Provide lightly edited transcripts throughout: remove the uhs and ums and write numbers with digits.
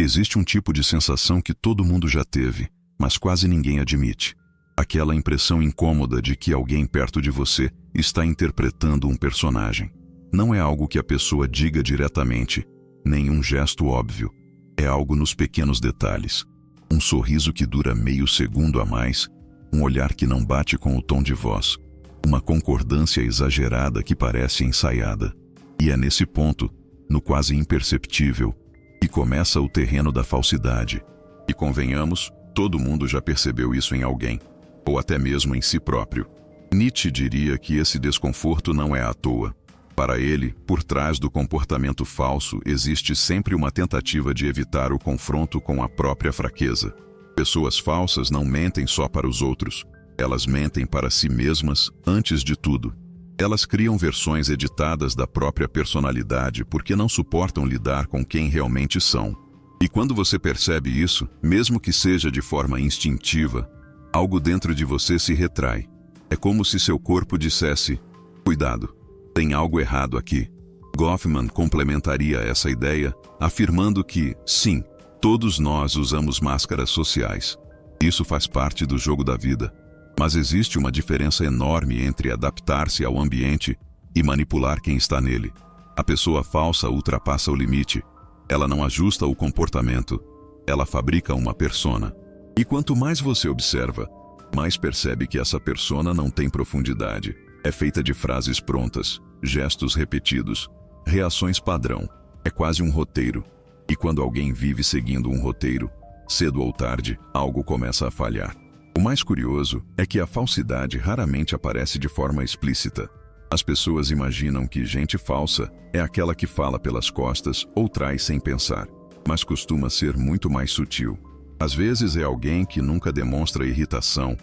Existe um tipo de sensação que todo mundo já teve, mas quase ninguém admite. Aquela impressão incômoda de que alguém perto de você está interpretando um personagem. Não é algo que a pessoa diga diretamente, nem um gesto óbvio. É algo nos pequenos detalhes. Um sorriso que dura meio segundo a mais, um olhar que não bate com o tom de voz, uma concordância exagerada que parece ensaiada. E é nesse ponto, no quase imperceptível, que começa o terreno da falsidade. E convenhamos, todo mundo já percebeu isso em alguém, ou até mesmo em si próprio. Nietzsche diria que esse desconforto não é à toa. Para ele, por trás do comportamento falso existe sempre uma tentativa de evitar o confronto com a própria fraqueza. Pessoas falsas não mentem só para os outros, elas mentem para si mesmas antes de tudo. Elas criam versões editadas da própria personalidade porque não suportam lidar com quem realmente são. E quando você percebe isso, mesmo que seja de forma instintiva, algo dentro de você se retrai. É como se seu corpo dissesse: cuidado, tem algo errado aqui. Goffman complementaria essa ideia, afirmando que, sim, todos nós usamos máscaras sociais. Isso faz parte do jogo da vida. Mas existe uma diferença enorme entre adaptar-se ao ambiente e manipular quem está nele. A pessoa falsa ultrapassa o limite. Ela não ajusta o comportamento. Ela fabrica uma persona. E quanto mais você observa, mais percebe que essa persona não tem profundidade. É feita de frases prontas, gestos repetidos, reações padrão. É quase um roteiro. E quando alguém vive seguindo um roteiro, cedo ou tarde, algo começa a falhar. O mais curioso é que a falsidade raramente aparece de forma explícita. As pessoas imaginam que gente falsa é aquela que fala pelas costas ou trai sem pensar, mas costuma ser muito mais sutil. Às vezes é alguém que nunca demonstra irritação,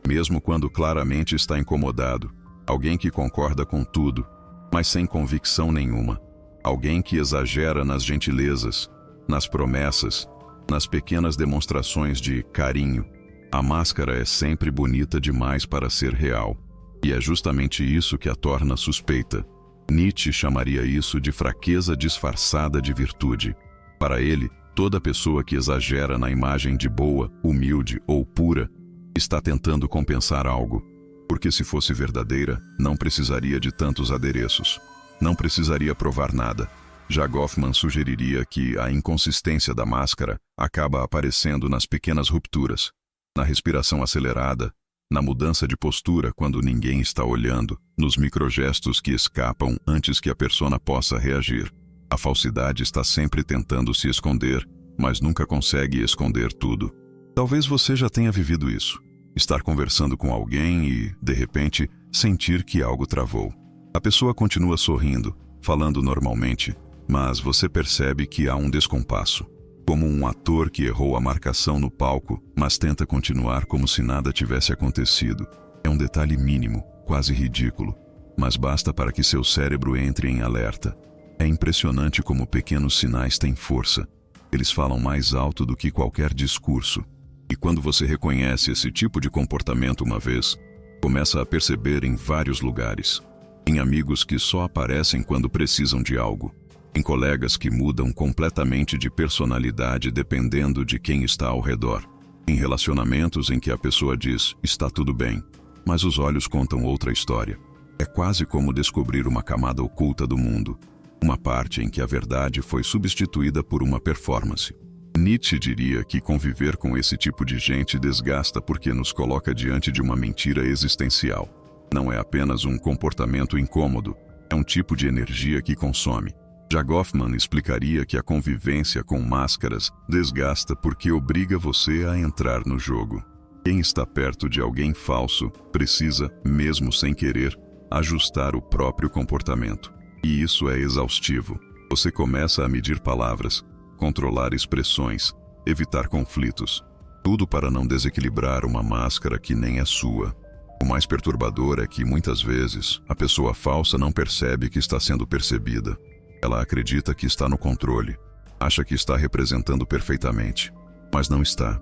mesmo quando claramente está incomodado. Alguém que concorda com tudo, mas sem convicção nenhuma. Alguém que exagera nas gentilezas, nas promessas, nas pequenas demonstrações de carinho. A máscara é sempre bonita demais para ser real. E é justamente isso que a torna suspeita. Nietzsche chamaria isso de fraqueza disfarçada de virtude. Para ele, toda pessoa que exagera na imagem de boa, humilde ou pura, está tentando compensar algo. Porque se fosse verdadeira, não precisaria de tantos adereços. Não precisaria provar nada. Já Goffman sugeriria que a inconsistência da máscara acaba aparecendo nas pequenas rupturas, na respiração acelerada, na mudança de postura quando ninguém está olhando, nos microgestos que escapam antes que a persona possa reagir. A falsidade está sempre tentando se esconder, mas nunca consegue esconder tudo. Talvez você já tenha vivido isso. Estar conversando com alguém e, de repente, sentir que algo travou. A pessoa continua sorrindo, falando normalmente, mas você percebe que há um descompasso. Como um ator que errou a marcação no palco, mas tenta continuar como se nada tivesse acontecido. É um detalhe mínimo, quase ridículo, mas basta para que seu cérebro entre em alerta. É impressionante como pequenos sinais têm força. Eles falam mais alto do que qualquer discurso. E quando você reconhece esse tipo de comportamento uma vez, começa a perceber em vários lugares. Em amigos que só aparecem quando precisam de algo. Em colegas que mudam completamente de personalidade dependendo de quem está ao redor. Em relacionamentos em que a pessoa diz, está tudo bem, mas os olhos contam outra história. É quase como descobrir uma camada oculta do mundo. Uma parte em que a verdade foi substituída por uma performance. Nietzsche diria que conviver com esse tipo de gente desgasta porque nos coloca diante de uma mentira existencial. Não é apenas um comportamento incômodo, é um tipo de energia que consome. Já Goffman explicaria que a convivência com máscaras desgasta porque obriga você a entrar no jogo. Quem está perto de alguém falso precisa, mesmo sem querer, ajustar o próprio comportamento. E isso é exaustivo. Você começa a medir palavras, controlar expressões, evitar conflitos. Tudo para não desequilibrar uma máscara que nem é sua. O mais perturbador é que, muitas vezes, a pessoa falsa não percebe que está sendo percebida. Ela acredita que está no controle, acha que está representando perfeitamente, mas não está,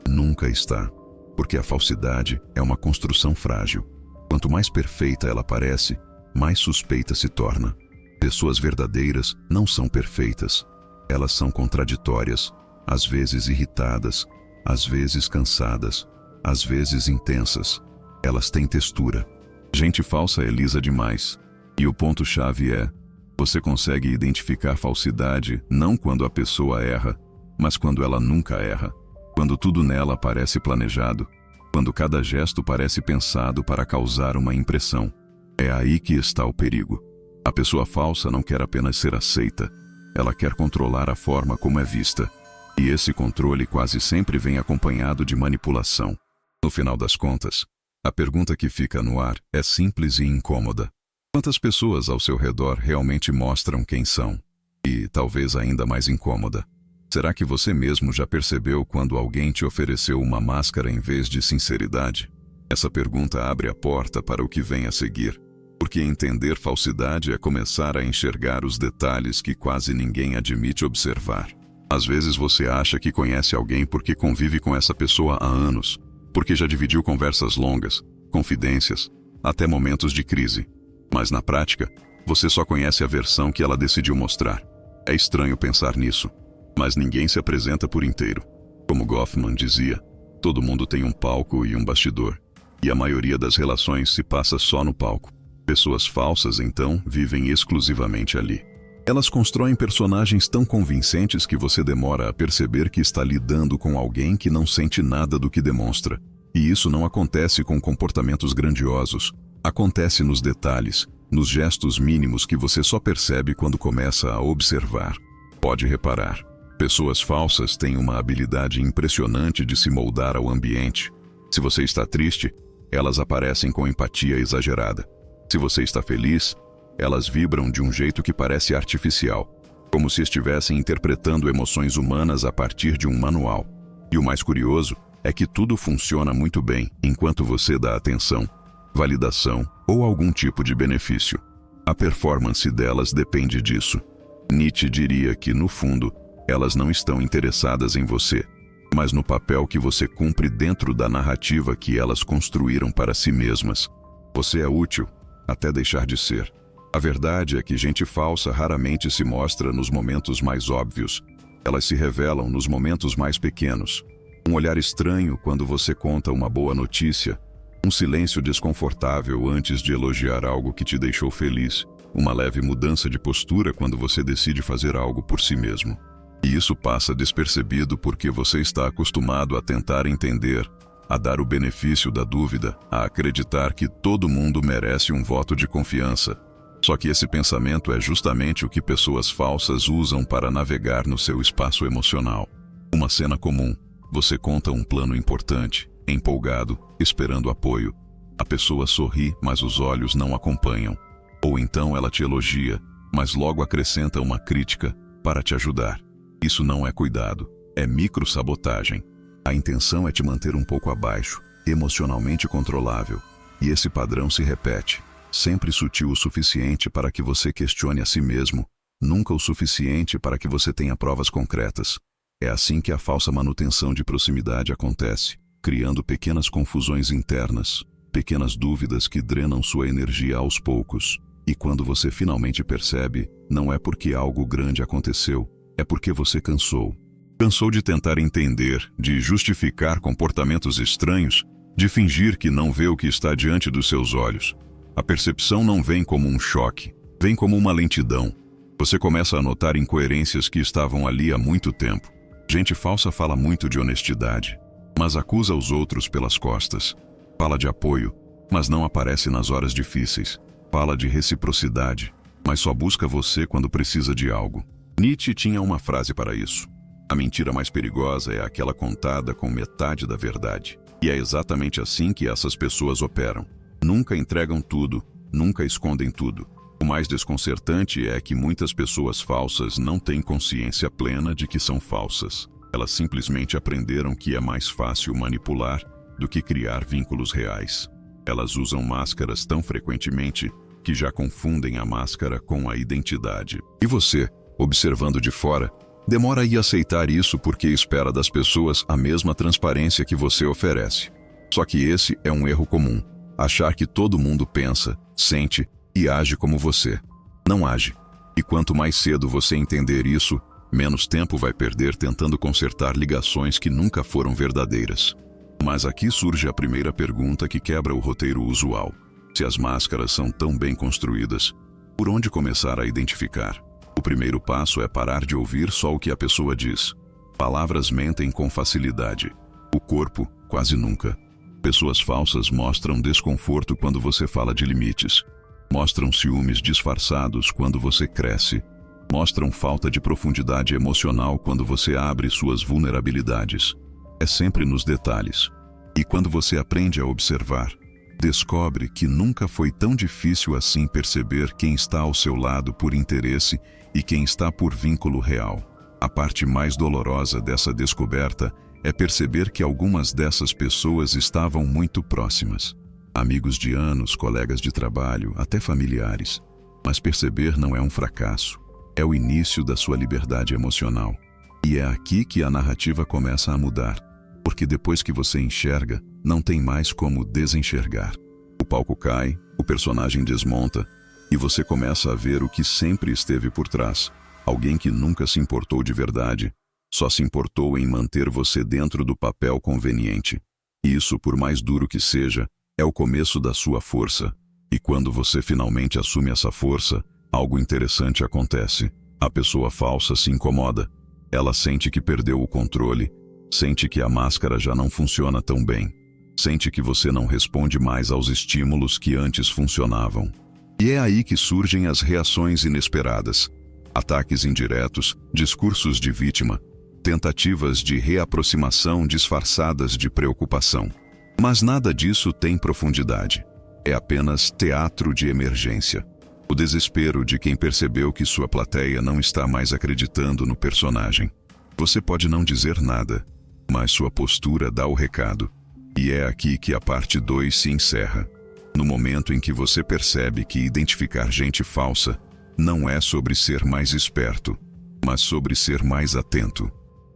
nunca está, porque a falsidade é uma construção frágil. Quanto mais perfeita ela parece, mais suspeita se torna. Pessoas verdadeiras não são perfeitas, elas são contraditórias, às vezes irritadas, às vezes cansadas, às vezes intensas. Elas têm textura. Gente falsa é lisa demais. E o ponto-chave é: você consegue identificar falsidade não quando a pessoa erra, mas quando ela nunca erra. Quando tudo nela parece planejado, quando cada gesto parece pensado para causar uma impressão. É aí que está o perigo. A pessoa falsa não quer apenas ser aceita, ela quer controlar a forma como é vista. E esse controle quase sempre vem acompanhado de manipulação. No final das contas, a pergunta que fica no ar é simples e incômoda. Quantas pessoas ao seu redor realmente mostram quem são? E, talvez ainda mais incômoda, será que você mesmo já percebeu quando alguém te ofereceu uma máscara em vez de sinceridade? Essa pergunta abre a porta para o que vem a seguir. Porque entender falsidade é começar a enxergar os detalhes que quase ninguém admite observar. Às vezes você acha que conhece alguém porque convive com essa pessoa há anos, porque já dividiu conversas longas, confidências, até momentos de crise. Mas na prática, você só conhece a versão que ela decidiu mostrar. É estranho pensar nisso, mas ninguém se apresenta por inteiro. Como Goffman dizia, todo mundo tem um palco e um bastidor, e a maioria das relações se passa só no palco. Pessoas falsas, então, vivem exclusivamente ali. Elas constroem personagens tão convincentes que você demora a perceber que está lidando com alguém que não sente nada do que demonstra. E isso não acontece com comportamentos grandiosos. Acontece nos detalhes, nos gestos mínimos que você só percebe quando começa a observar. Pode reparar. Pessoas falsas têm uma habilidade impressionante de se moldar ao ambiente. Se você está triste, elas aparecem com empatia exagerada. Se você está feliz, elas vibram de um jeito que parece artificial, como se estivessem interpretando emoções humanas a partir de um manual. E o mais curioso é que tudo funciona muito bem enquanto você dá atenção, validação ou algum tipo de benefício. A performance delas depende disso. Nietzsche diria que, no fundo, elas não estão interessadas em você, mas no papel que você cumpre dentro da narrativa que elas construíram para si mesmas. Você é útil até deixar de ser. A verdade é que gente falsa raramente se mostra nos momentos mais óbvios. Elas se revelam nos momentos mais pequenos. Um olhar estranho quando você conta uma boa notícia, um silêncio desconfortável antes de elogiar algo que te deixou feliz, uma leve mudança de postura quando você decide fazer algo por si mesmo. E isso passa despercebido porque você está acostumado a tentar entender, a dar o benefício da dúvida, a acreditar que todo mundo merece um voto de confiança. Só que esse pensamento é justamente o que pessoas falsas usam para navegar no seu espaço emocional. Uma cena comum. Você conta um plano importante, empolgado, esperando apoio. A pessoa sorri, mas os olhos não acompanham. Ou então ela te elogia, mas logo acrescenta uma crítica para te ajudar. Isso não é cuidado, é microsabotagem. A intenção é te manter um pouco abaixo, emocionalmente controlável. E esse padrão se repete, sempre sutil o suficiente para que você questione a si mesmo, nunca o suficiente para que você tenha provas concretas. É assim que a falsa manutenção de proximidade acontece, criando pequenas confusões internas, pequenas dúvidas que drenam sua energia aos poucos. E quando você finalmente percebe, não é porque algo grande aconteceu, é porque você cansou. Cansou de tentar entender, de justificar comportamentos estranhos, de fingir que não vê o que está diante dos seus olhos. A percepção não vem como um choque, vem como uma lentidão. Você começa a notar incoerências que estavam ali há muito tempo. Gente falsa fala muito de honestidade, mas acusa os outros pelas costas. Fala de apoio, mas não aparece nas horas difíceis. Fala de reciprocidade, mas só busca você quando precisa de algo. Nietzsche tinha uma frase para isso. A mentira mais perigosa é aquela contada com metade da verdade. E é exatamente assim que essas pessoas operam. Nunca entregam tudo, nunca escondem tudo. O mais desconcertante é que muitas pessoas falsas não têm consciência plena de que são falsas. Elas simplesmente aprenderam que é mais fácil manipular do que criar vínculos reais. Elas usam máscaras tão frequentemente que já confundem a máscara com a identidade. E você, observando de fora, demora a aceitar isso porque espera das pessoas a mesma transparência que você oferece. Só que esse é um erro comum. Achar que todo mundo pensa, sente e age como você. Não age. E quanto mais cedo você entender isso, Menos tempo vai perder tentando consertar ligações que nunca foram verdadeiras. Mas aqui surge a primeira pergunta que quebra o roteiro usual. Se as máscaras são tão bem construídas, por onde começar a identificar? O primeiro passo é parar de ouvir só o que a pessoa diz. Palavras mentem com facilidade. O corpo, quase nunca. Pessoas falsas mostram desconforto quando você fala de limites. Mostram ciúmes disfarçados quando você cresce. Mostram falta de profundidade emocional quando você abre suas vulnerabilidades. É sempre nos detalhes. E quando você aprende a observar, descobre que nunca foi tão difícil assim perceber quem está ao seu lado por interesse e quem está por vínculo real. A parte mais dolorosa dessa descoberta é perceber que algumas dessas pessoas estavam muito próximas. Amigos de anos, colegas de trabalho, até familiares. Mas perceber não é um fracasso. É o início da sua liberdade emocional. E é aqui que a narrativa começa a mudar. Porque depois que você enxerga, não tem mais como desenxergar. O palco cai, o personagem desmonta, e você começa a ver o que sempre esteve por trás. Alguém que nunca se importou de verdade, só se importou em manter você dentro do papel conveniente. Isso, por mais duro que seja, é o começo da sua força. E quando você finalmente assume essa força, algo interessante acontece. A pessoa falsa se incomoda. Ela sente que perdeu o controle, sente que a máscara já não funciona tão bem. Sente que você não responde mais aos estímulos que antes funcionavam. E é aí que surgem as reações inesperadas. Ataques indiretos, discursos de vítima, tentativas de reaproximação disfarçadas de preocupação. Mas nada disso tem profundidade. É apenas teatro de emergência. O desespero de quem percebeu que sua plateia não está mais acreditando no personagem. Você pode não dizer nada, mas sua postura dá o recado. E é aqui que a parte 2 se encerra. No momento em que você percebe que identificar gente falsa não é sobre ser mais esperto, mas sobre ser mais atento.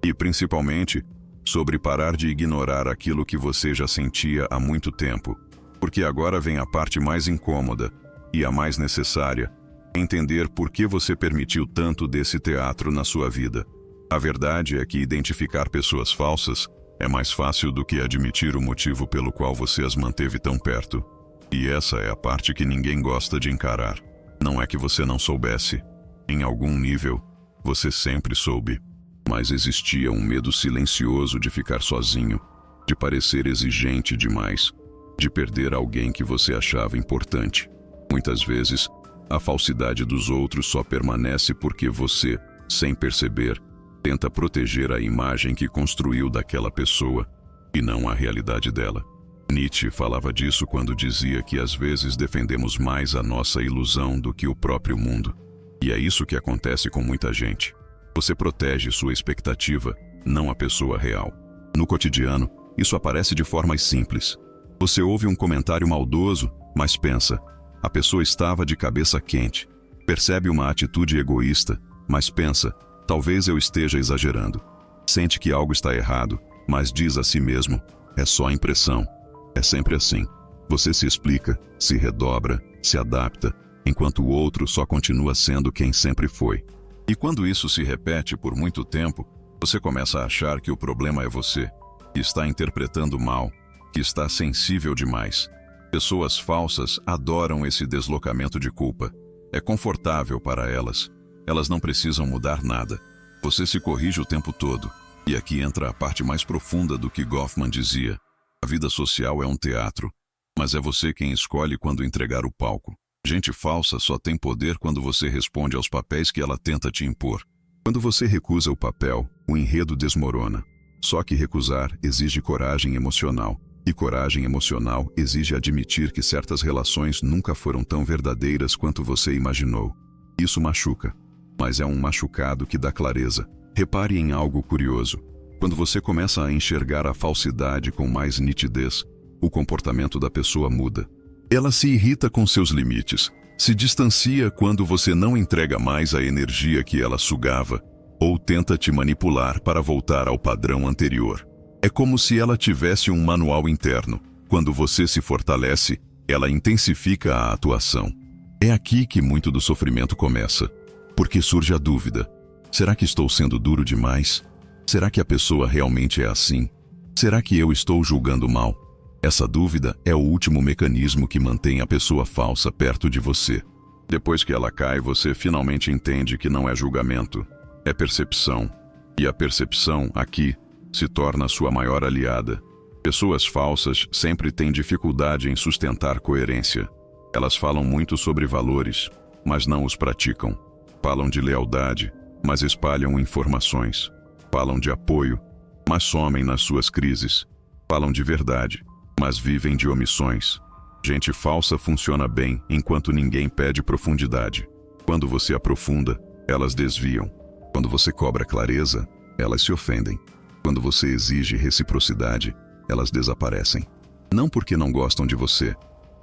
E principalmente, sobre parar de ignorar aquilo que você já sentia há muito tempo. Porque agora vem a parte mais incômoda e a mais necessária, entender por que você permitiu tanto desse teatro na sua vida. A verdade é que identificar pessoas falsas é mais fácil do que admitir o motivo pelo qual você as manteve tão perto. E essa é a parte que ninguém gosta de encarar. Não é que você não soubesse. Em algum nível, você sempre soube. Mas existia um medo silencioso de ficar sozinho, de parecer exigente demais, de perder alguém que você achava importante. Muitas vezes, a falsidade dos outros só permanece porque você, sem perceber, tenta proteger a imagem que construiu daquela pessoa e não a realidade dela. Nietzsche falava disso quando dizia que às vezes defendemos mais a nossa ilusão do que o próprio mundo. E é isso que acontece com muita gente. Você protege sua expectativa, não a pessoa real. No cotidiano, isso aparece de formas simples. Você ouve um comentário maldoso, mas pensa, a pessoa estava de cabeça quente. Percebe uma atitude egoísta, mas pensa, talvez eu esteja exagerando. Sente que algo está errado, mas diz a si mesmo, é só impressão. É sempre assim. Você se explica, se redobra, se adapta, enquanto o outro só continua sendo quem sempre foi. E quando isso se repete por muito tempo, você começa a achar que o problema é você, que está interpretando mal, que está sensível demais. Pessoas falsas adoram esse deslocamento de culpa. É confortável para elas. Elas não precisam mudar nada. Você se corrige o tempo todo. E aqui entra a parte mais profunda do que Goffman dizia. A vida social é um teatro, mas é você quem escolhe quando entregar o palco. Gente falsa só tem poder quando você responde aos papéis que ela tenta te impor. Quando você recusa o papel, o enredo desmorona. Só que recusar exige coragem emocional. E coragem emocional exige admitir que certas relações nunca foram tão verdadeiras quanto você imaginou. Isso machuca, mas é um machucado que dá clareza. Repare em algo curioso. Quando você começa a enxergar a falsidade com mais nitidez, o comportamento da pessoa muda. Ela se irrita com seus limites, se distancia quando você não entrega mais a energia que ela sugava, ou tenta te manipular para voltar ao padrão anterior. É como se ela tivesse um manual interno. Quando você se fortalece, ela intensifica a atuação. É aqui que muito do sofrimento começa, porque surge a dúvida. Será que estou sendo duro demais? Será que a pessoa realmente é assim? Será que eu estou julgando mal? Essa dúvida é o último mecanismo que mantém a pessoa falsa perto de você. Depois que ela cai, você finalmente entende que não é julgamento, é percepção. E a percepção, aqui, se torna sua maior aliada. Pessoas falsas sempre têm dificuldade em sustentar coerência. Elas falam muito sobre valores, mas não os praticam. Falam de lealdade, mas espalham informações. Falam de apoio, mas somem nas suas crises. Falam de verdade, mas vivem de omissões. Gente falsa funciona bem enquanto ninguém pede profundidade. Quando você aprofunda, elas desviam. Quando você cobra clareza, elas se ofendem. Quando você exige reciprocidade, elas desaparecem. Não porque não gostam de você,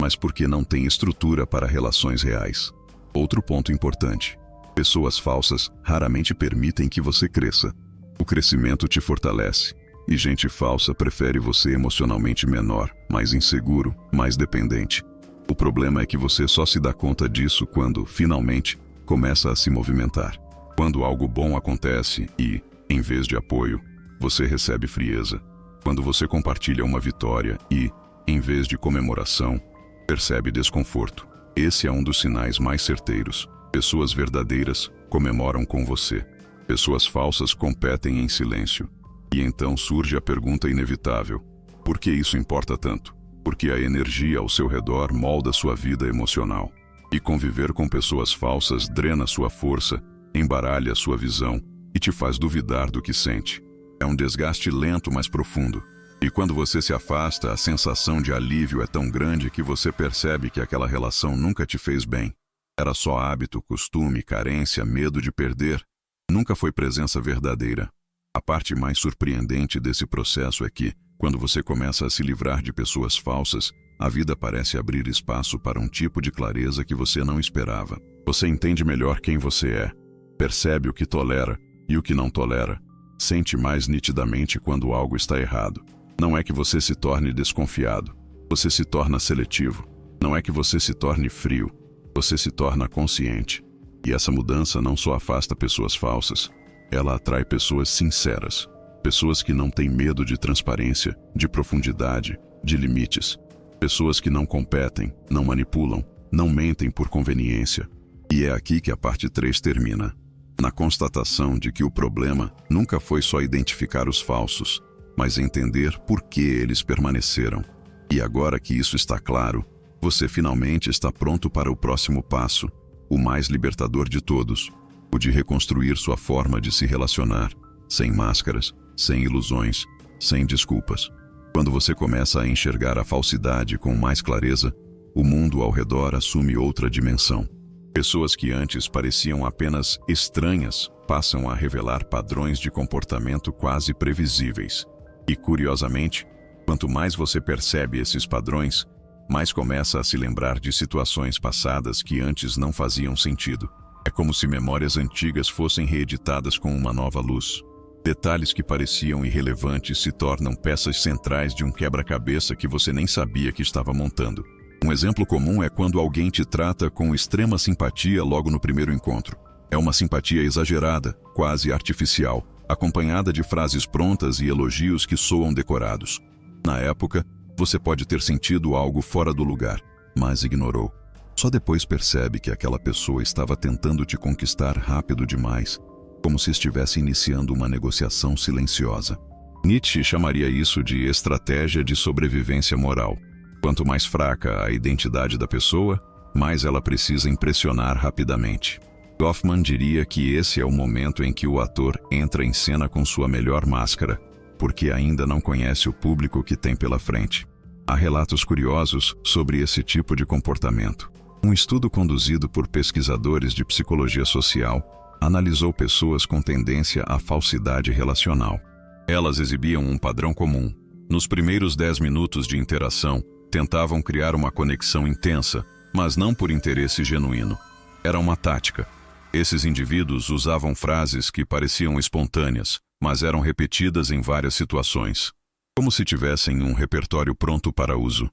mas porque não têm estrutura para relações reais. Outro ponto importante: pessoas falsas raramente permitem que você cresça. O crescimento te fortalece, e gente falsa prefere você emocionalmente menor, mais inseguro, mais dependente. O problema é que você só se dá conta disso quando, finalmente, começa a se movimentar. Quando algo bom acontece e, em vez de apoio, você recebe frieza. Quando você compartilha uma vitória e, em vez de comemoração, percebe desconforto. Esse é um dos sinais mais certeiros. Pessoas verdadeiras comemoram com você. Pessoas falsas competem em silêncio. E então surge a pergunta inevitável: por que isso importa tanto? Porque a energia ao seu redor molda sua vida emocional. E conviver com pessoas falsas drena sua força, embaralha sua visão e te faz duvidar do que sente. É um desgaste lento, mas profundo. E quando você se afasta, a sensação de alívio é tão grande que você percebe que aquela relação nunca te fez bem. Era só hábito, costume, carência, medo de perder. Nunca foi presença verdadeira. A parte mais surpreendente desse processo é que, quando você começa a se livrar de pessoas falsas, a vida parece abrir espaço para um tipo de clareza que você não esperava. Você entende melhor quem você é, percebe o que tolera e o que não tolera, sente mais nitidamente quando algo está errado. Não é que você se torne desconfiado, você se torna seletivo. Não é que você se torne frio, você se torna consciente. E essa mudança não só afasta pessoas falsas, ela atrai pessoas sinceras. Pessoas que não têm medo de transparência, de profundidade, de limites. Pessoas que não competem, não manipulam, não mentem por conveniência. E é aqui que a parte 3 termina. Na constatação de que o problema nunca foi só identificar os falsos, mas entender por que eles permaneceram. E agora que isso está claro, você finalmente está pronto para o próximo passo, o mais libertador de todos, o de reconstruir sua forma de se relacionar, sem máscaras, sem ilusões, sem desculpas. Quando você começa a enxergar a falsidade com mais clareza, o mundo ao redor assume outra dimensão. Pessoas que antes pareciam apenas estranhas passam a revelar padrões de comportamento quase previsíveis. E, curiosamente, quanto mais você percebe esses padrões, mais começa a se lembrar de situações passadas que antes não faziam sentido. É como se memórias antigas fossem reeditadas com uma nova luz. Detalhes que pareciam irrelevantes se tornam peças centrais de um quebra-cabeça que você nem sabia que estava montando. Um exemplo comum é quando alguém te trata com extrema simpatia logo no primeiro encontro. É uma simpatia exagerada, quase artificial, acompanhada de frases prontas e elogios que soam decorados. Na época, você pode ter sentido algo fora do lugar, mas ignorou. Só depois percebe que aquela pessoa estava tentando te conquistar rápido demais, como se estivesse iniciando uma negociação silenciosa. Nietzsche chamaria isso de estratégia de sobrevivência moral. Quanto mais fraca a identidade da pessoa, mais ela precisa impressionar rapidamente. Goffman diria que esse é o momento em que o ator entra em cena com sua melhor máscara, porque ainda não conhece o público que tem pela frente. Há relatos curiosos sobre esse tipo de comportamento. Um estudo conduzido por pesquisadores de psicologia social analisou pessoas com tendência à falsidade relacional. Elas exibiam um padrão comum. Nos primeiros 10 minutos de interação, tentavam criar uma conexão intensa, mas não por interesse genuíno. Era uma tática. Esses indivíduos usavam frases que pareciam espontâneas, mas eram repetidas em várias situações, como se tivessem um repertório pronto para uso.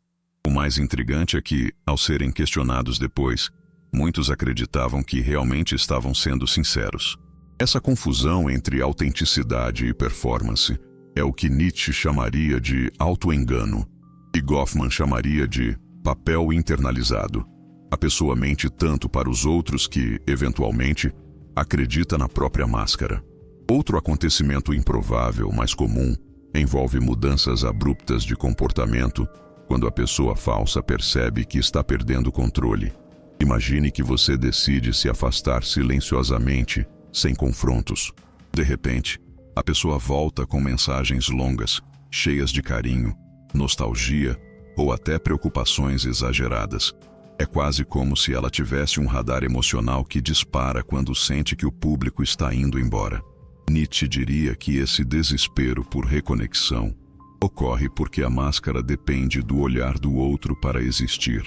O mais intrigante é que, ao serem questionados depois, muitos acreditavam que realmente estavam sendo sinceros. Essa confusão entre autenticidade e performance é o que Nietzsche chamaria de auto-engano e Goffman chamaria de papel internalizado. A pessoa mente tanto para os outros que, eventualmente, acredita na própria máscara. Outro acontecimento improvável, mas comum, envolve mudanças abruptas de comportamento quando a pessoa falsa percebe que está perdendo o controle. Imagine que você decide se afastar silenciosamente, sem confrontos. De repente, a pessoa volta com mensagens longas, cheias de carinho, nostalgia ou até preocupações exageradas. É quase como se ela tivesse um radar emocional que dispara quando sente que o público está indo embora. Nietzsche diria que esse desespero por reconexão ocorre porque a máscara depende do olhar do outro para existir.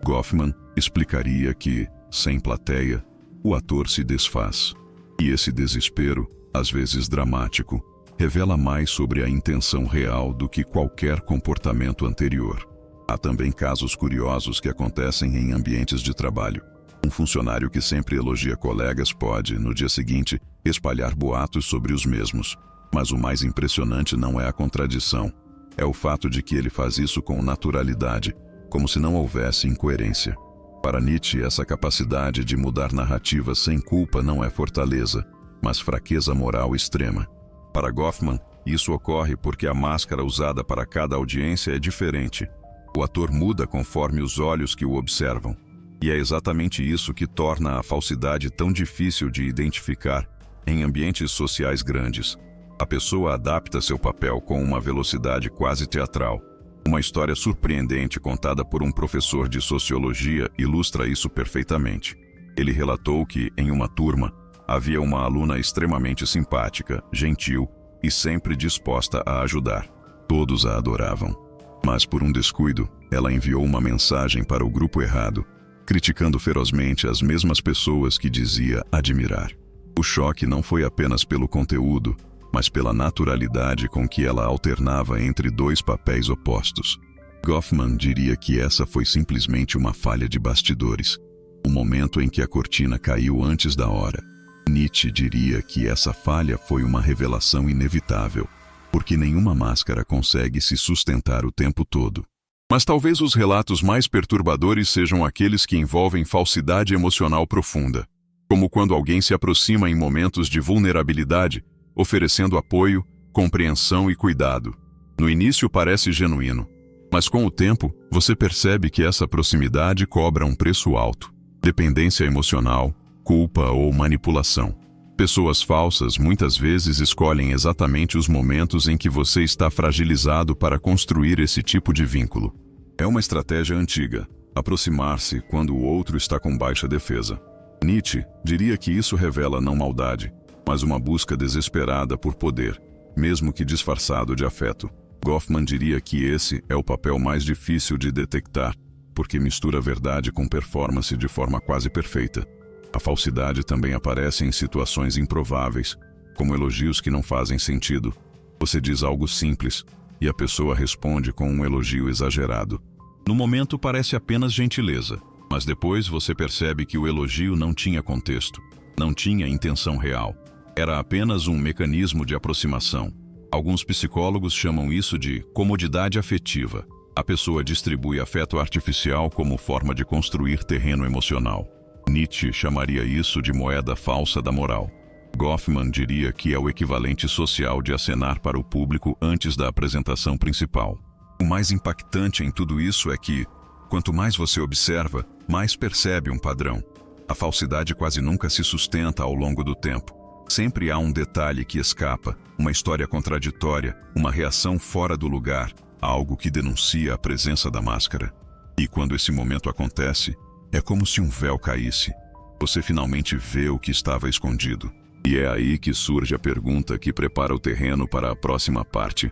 Goffman explicaria que, sem plateia, o ator se desfaz. E esse desespero, às vezes dramático, revela mais sobre a intenção real do que qualquer comportamento anterior. Há também casos curiosos que acontecem em ambientes de trabalho. Um funcionário que sempre elogia colegas pode, no dia seguinte, espalhar boatos sobre os mesmos. Mas o mais impressionante não é a contradição. É o fato de que ele faz isso com naturalidade, como se não houvesse incoerência. Para Nietzsche, essa capacidade de mudar narrativas sem culpa não é fortaleza, mas fraqueza moral extrema. Para Goffman, isso ocorre porque a máscara usada para cada audiência é diferente. O ator muda conforme os olhos que o observam. E é exatamente isso que torna a falsidade tão difícil de identificar em ambientes sociais grandes. A pessoa adapta seu papel com uma velocidade quase teatral. Uma história surpreendente contada por um professor de sociologia ilustra isso perfeitamente. Ele relatou que, em uma turma, havia uma aluna extremamente simpática, gentil e sempre disposta a ajudar. Todos a adoravam. Mas, por um descuido, ela enviou uma mensagem para o grupo errado, criticando ferozmente as mesmas pessoas que dizia admirar. O choque não foi apenas pelo conteúdo, mas pela naturalidade com que ela alternava entre dois papéis opostos. Goffman diria que essa foi simplesmente uma falha de bastidores, um momento em que a cortina caiu antes da hora. Nietzsche diria que essa falha foi uma revelação inevitável, porque nenhuma máscara consegue se sustentar o tempo todo. Mas talvez os relatos mais perturbadores sejam aqueles que envolvem falsidade emocional profunda, como quando alguém se aproxima em momentos de vulnerabilidade, oferecendo apoio, compreensão e cuidado. No início parece genuíno, mas com o tempo você percebe que essa proximidade cobra um preço alto: dependência emocional, culpa ou manipulação. Pessoas falsas muitas vezes escolhem exatamente os momentos em que você está fragilizado para construir esse tipo de vínculo. É uma estratégia antiga, aproximar-se quando o outro está com baixa defesa. Nietzsche diria que isso revela não maldade, mas uma busca desesperada por poder, mesmo que disfarçado de afeto. Goffman diria que esse é o papel mais difícil de detectar, porque mistura verdade com performance de forma quase perfeita. A falsidade também aparece em situações improváveis, como elogios que não fazem sentido. Você diz algo simples, e a pessoa responde com um elogio exagerado. No momento parece apenas gentileza, mas depois você percebe que o elogio não tinha contexto, não tinha intenção real. Era apenas um mecanismo de aproximação. Alguns psicólogos chamam isso de comodidade afetiva. A pessoa distribui afeto artificial como forma de construir terreno emocional. Nietzsche chamaria isso de moeda falsa da moral. Goffman diria que é o equivalente social de acenar para o público antes da apresentação principal. O mais impactante em tudo isso é que, quanto mais você observa, mais percebe um padrão. A falsidade quase nunca se sustenta ao longo do tempo. Sempre há um detalhe que escapa, uma história contraditória, uma reação fora do lugar, algo que denuncia a presença da máscara. E quando esse momento acontece, é como se um véu caísse. Você finalmente vê o que estava escondido. E é aí que surge a pergunta que prepara o terreno para a próxima parte.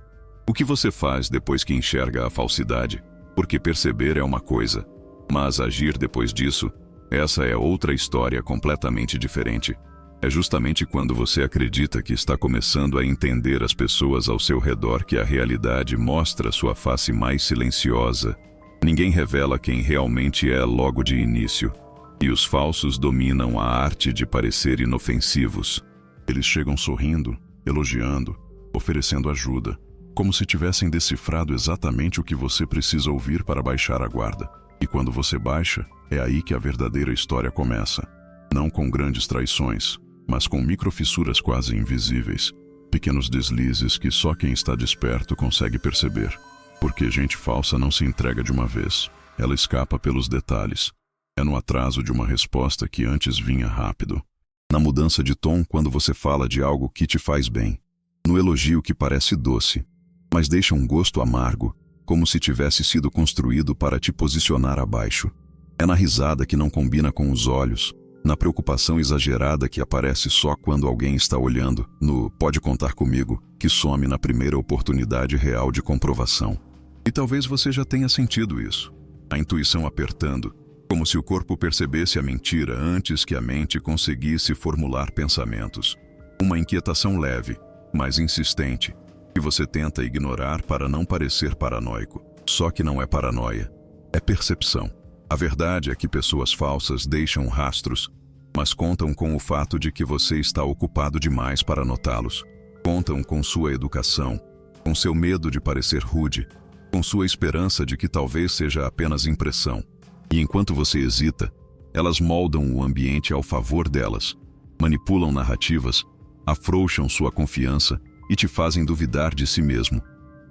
O que você faz depois que enxerga a falsidade? Porque perceber é uma coisa, mas agir depois disso, essa é outra história completamente diferente. É justamente quando você acredita que está começando a entender as pessoas ao seu redor que a realidade mostra sua face mais silenciosa. Ninguém revela quem realmente é logo de início, e os falsos dominam a arte de parecer inofensivos. Eles chegam sorrindo, elogiando, oferecendo ajuda, como se tivessem decifrado exatamente o que você precisa ouvir para baixar a guarda. E quando você baixa, é aí que a verdadeira história começa. Não com grandes traições, mas com microfissuras quase invisíveis. Pequenos deslizes que só quem está desperto consegue perceber. Porque gente falsa não se entrega de uma vez. Ela escapa pelos detalhes. É no atraso de uma resposta que antes vinha rápido. Na mudança de tom quando você fala de algo que te faz bem. No elogio que parece doce, mas deixa um gosto amargo, como se tivesse sido construído para te posicionar abaixo. É na risada que não combina com os olhos, na preocupação exagerada que aparece só quando alguém está olhando, no "pode contar comigo", que some na primeira oportunidade real de comprovação. E talvez você já tenha sentido isso. A intuição apertando, como se o corpo percebesse a mentira antes que a mente conseguisse formular pensamentos. Uma inquietação leve, mas insistente, que você tenta ignorar para não parecer paranoico. Só que não é paranoia, é percepção. A verdade é que pessoas falsas deixam rastros, mas contam com o fato de que você está ocupado demais para notá-los. Contam com sua educação, com seu medo de parecer rude, com sua esperança de que talvez seja apenas impressão. E enquanto você hesita, elas moldam o ambiente ao favor delas, manipulam narrativas, afrouxam sua confiança e te fazem duvidar de si mesmo.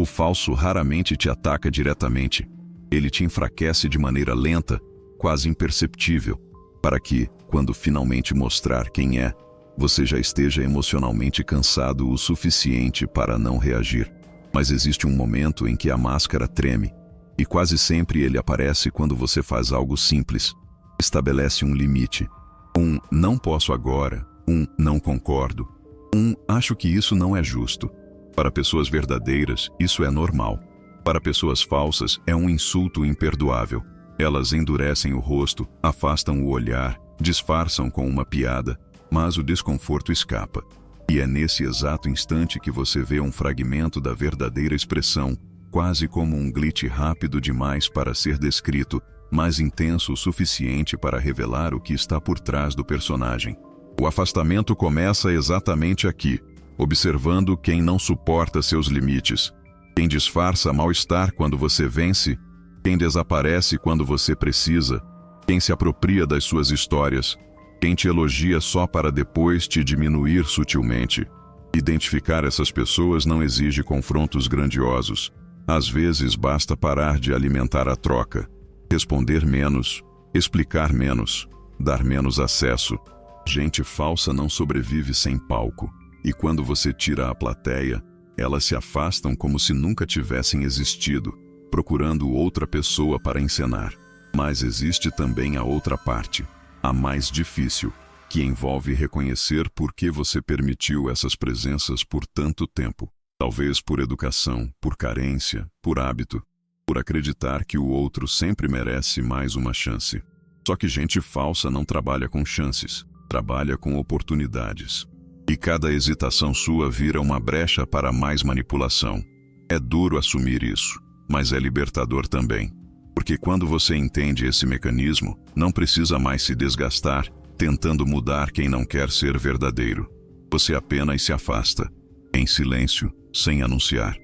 O falso raramente te ataca diretamente. Ele te enfraquece de maneira lenta, quase imperceptível, para que, quando finalmente mostrar quem é, você já esteja emocionalmente cansado o suficiente para não reagir. Mas existe um momento em que a máscara treme, e quase sempre ele aparece quando você faz algo simples. Estabelece um limite. Um "não posso agora", um "não concordo", um "acho que isso não é justo". Para pessoas verdadeiras, isso é normal. Para pessoas falsas, é um insulto imperdoável. Elas endurecem o rosto, afastam o olhar, disfarçam com uma piada, mas o desconforto escapa. E é nesse exato instante que você vê um fragmento da verdadeira expressão, quase como um glitch rápido demais para ser descrito, mas intenso o suficiente para revelar o que está por trás do personagem. O afastamento começa exatamente aqui, observando quem não suporta seus limites, quem disfarça mal-estar quando você vence, quem desaparece quando você precisa, quem se apropria das suas histórias, quem te elogia só para depois te diminuir sutilmente. Identificar essas pessoas não exige confrontos grandiosos. Às vezes basta parar de alimentar a troca, responder menos, explicar menos, dar menos acesso. Gente falsa não sobrevive sem palco, e quando você tira a plateia, elas se afastam como se nunca tivessem existido, procurando outra pessoa para encenar. Mas existe também a outra parte, a mais difícil, que envolve reconhecer por que você permitiu essas presenças por tanto tempo. Talvez por educação, por carência, por hábito, por acreditar que o outro sempre merece mais uma chance. Só que gente falsa não trabalha com chances, trabalha com oportunidades. E cada hesitação sua vira uma brecha para mais manipulação. É duro assumir isso, mas é libertador também. Porque quando você entende esse mecanismo, não precisa mais se desgastar, tentando mudar quem não quer ser verdadeiro. Você apenas se afasta, em silêncio, sem anunciar.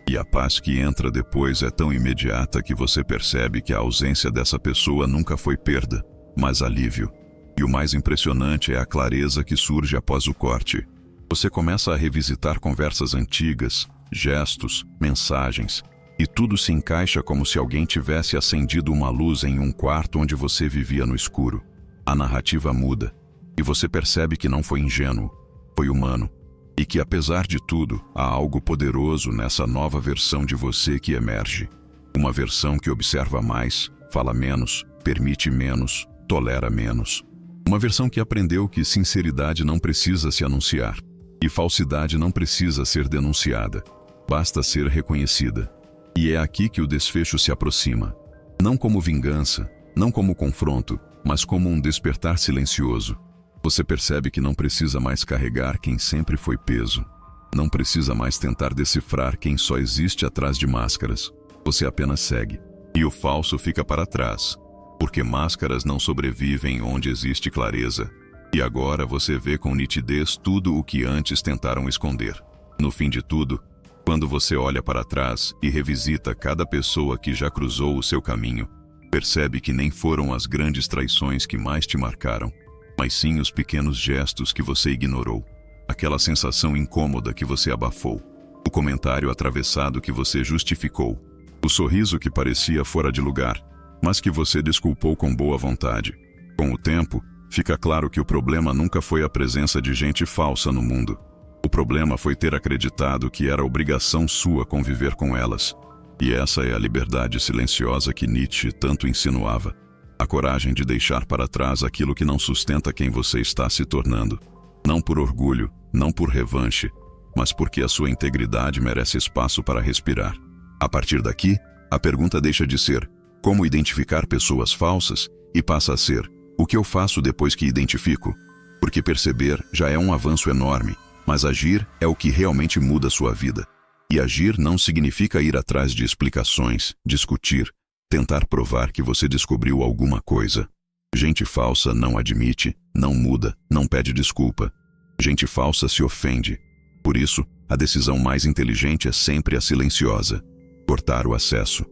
E a paz que entra depois é tão imediata que você percebe que a ausência dessa pessoa nunca foi perda, mas alívio. E o mais impressionante é a clareza que surge após o corte. Você começa a revisitar conversas antigas, gestos, mensagens, e tudo se encaixa como se alguém tivesse acendido uma luz em um quarto onde você vivia no escuro. A narrativa muda, e você percebe que não foi ingênuo, foi humano, e que apesar de tudo, há algo poderoso nessa nova versão de você que emerge. Uma versão que observa mais, fala menos, permite menos, tolera menos. Uma versão que aprendeu que sinceridade não precisa se anunciar, e falsidade não precisa ser denunciada, basta ser reconhecida. E é aqui que o desfecho se aproxima. Não como vingança, não como confronto, mas como um despertar silencioso. Você percebe que não precisa mais carregar quem sempre foi peso. Não precisa mais tentar decifrar quem só existe atrás de máscaras. Você apenas segue. E o falso fica para trás. Porque máscaras não sobrevivem onde existe clareza. E agora você vê com nitidez tudo o que antes tentaram esconder. No fim de tudo, quando você olha para trás e revisita cada pessoa que já cruzou o seu caminho, percebe que nem foram as grandes traições que mais te marcaram, mas sim os pequenos gestos que você ignorou, aquela sensação incômoda que você abafou, o comentário atravessado que você justificou, o sorriso que parecia fora de lugar, mas que você desculpou com boa vontade. Com o tempo, fica claro que o problema nunca foi a presença de gente falsa no mundo. O problema foi ter acreditado que era obrigação sua conviver com elas. E essa é a liberdade silenciosa que Nietzsche tanto insinuava. A coragem de deixar para trás aquilo que não sustenta quem você está se tornando. Não por orgulho, não por revanche, mas porque a sua integridade merece espaço para respirar. A partir daqui, a pergunta deixa de ser como identificar pessoas falsas e passa a ser o que eu faço depois que identifico? Porque perceber já é um avanço enorme, mas agir é o que realmente muda sua vida. E agir não significa ir atrás de explicações, discutir, tentar provar que você descobriu alguma coisa. Gente falsa não admite, não muda, não pede desculpa. Gente falsa se ofende. Por isso, a decisão mais inteligente é sempre a silenciosa. Cortar o acesso,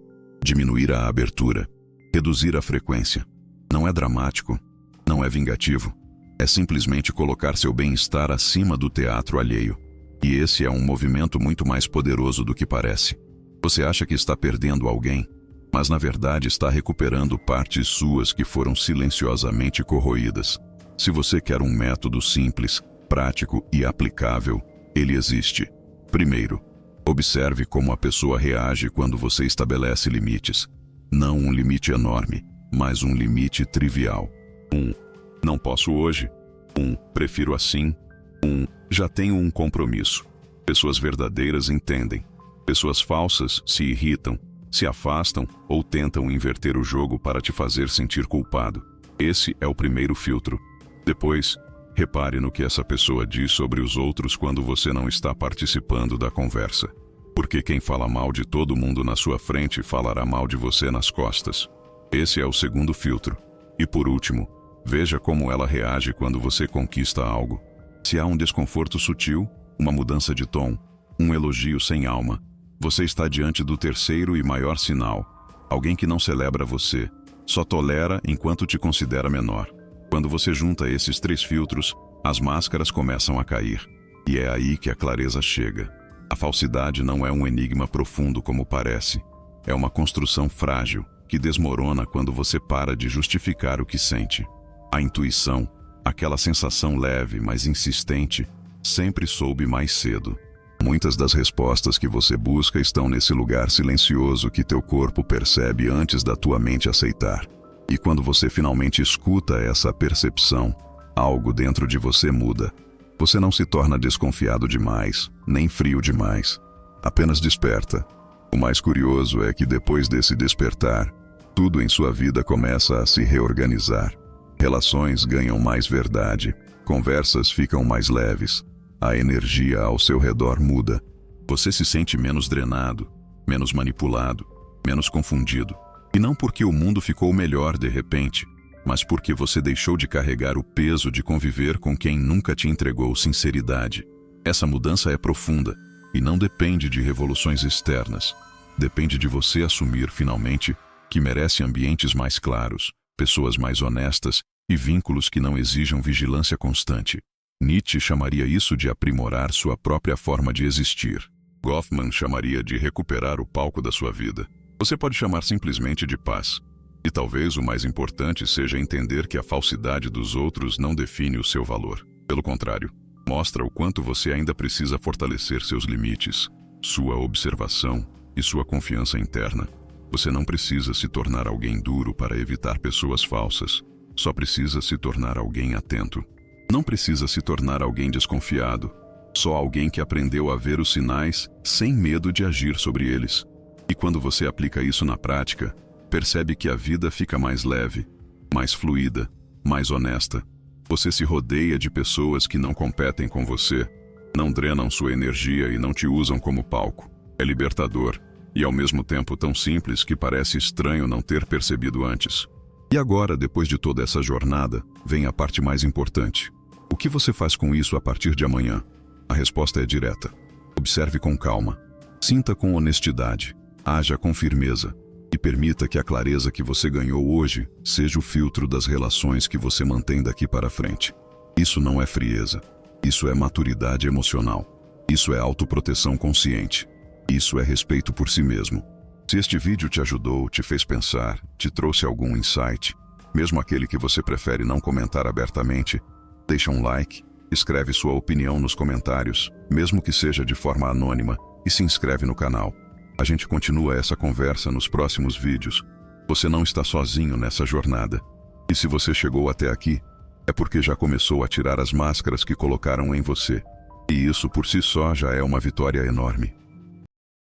diminuir a abertura, reduzir a frequência. Não é dramático, não é vingativo. É simplesmente colocar seu bem-estar acima do teatro alheio. E esse é um movimento muito mais poderoso do que parece. Você acha que está perdendo alguém, mas na verdade está recuperando partes suas que foram silenciosamente corroídas. Se você quer um método simples, prático e aplicável, ele existe. Primeiro, observe como a pessoa reage quando você estabelece limites. Não um limite enorme, mas um limite trivial. Não posso hoje. Prefiro assim. Já tenho um compromisso. Pessoas verdadeiras entendem. Pessoas falsas se irritam, se afastam ou tentam inverter o jogo para te fazer sentir culpado. Esse é o primeiro filtro. Depois, repare no que essa pessoa diz sobre os outros quando você não está participando da conversa. Porque quem fala mal de todo mundo na sua frente falará mal de você nas costas. Esse é o segundo filtro. E por último, veja como ela reage quando você conquista algo. Se há um desconforto sutil, uma mudança de tom, um elogio sem alma, você está diante do terceiro e maior sinal. Alguém que não celebra você, só tolera enquanto te considera menor. Quando você junta esses três filtros, as máscaras começam a cair. E é aí que a clareza chega. A falsidade não é um enigma profundo como parece. É uma construção frágil, que desmorona quando você para de justificar o que sente. A intuição, aquela sensação leve, mas insistente, sempre soube mais cedo. Muitas das respostas que você busca estão nesse lugar silencioso que teu corpo percebe antes da tua mente aceitar. E quando você finalmente escuta essa percepção, algo dentro de você muda. Você não se torna desconfiado demais, nem frio demais. Apenas desperta. O mais curioso é que depois desse despertar, tudo em sua vida começa a se reorganizar. Relações ganham mais verdade, conversas ficam mais leves, a energia ao seu redor muda. Você se sente menos drenado, menos manipulado, menos confundido. E não porque o mundo ficou melhor de repente, mas porque você deixou de carregar o peso de conviver com quem nunca te entregou sinceridade. Essa mudança é profunda e não depende de revoluções externas. Depende de você assumir finalmente que merece ambientes mais claros, pessoas mais honestas e vínculos que não exijam vigilância constante. Nietzsche chamaria isso de aprimorar sua própria forma de existir. Goffman chamaria de recuperar o palco da sua vida. Você pode chamar simplesmente de paz. E talvez o mais importante seja entender que a falsidade dos outros não define o seu valor. Pelo contrário, mostra o quanto você ainda precisa fortalecer seus limites, sua observação e sua confiança interna. Você não precisa se tornar alguém duro para evitar pessoas falsas. Só precisa se tornar alguém atento. Não precisa se tornar alguém desconfiado. Só alguém que aprendeu a ver os sinais sem medo de agir sobre eles. E quando você aplica isso na prática, percebe que a vida fica mais leve, mais fluida, mais honesta. Você se rodeia de pessoas que não competem com você, não drenam sua energia e não te usam como palco. É libertador e ao mesmo tempo tão simples que parece estranho não ter percebido antes. E agora, depois de toda essa jornada, vem a parte mais importante. O que você faz com isso a partir de amanhã? A resposta é direta. Observe com calma. Sinta com honestidade. Haja com firmeza. E permita que a clareza que você ganhou hoje seja o filtro das relações que você mantém daqui para frente. Isso não é frieza. Isso é maturidade emocional. Isso é autoproteção consciente. Isso é respeito por si mesmo. Se este vídeo te ajudou, te fez pensar, te trouxe algum insight, mesmo aquele que você prefere não comentar abertamente, deixa um like, escreve sua opinião nos comentários, mesmo que seja de forma anônima, e se inscreve no canal. A gente continua essa conversa nos próximos vídeos. Você não está sozinho nessa jornada. E se você chegou até aqui, é porque já começou a tirar as máscaras que colocaram em você. E isso por si só já é uma vitória enorme.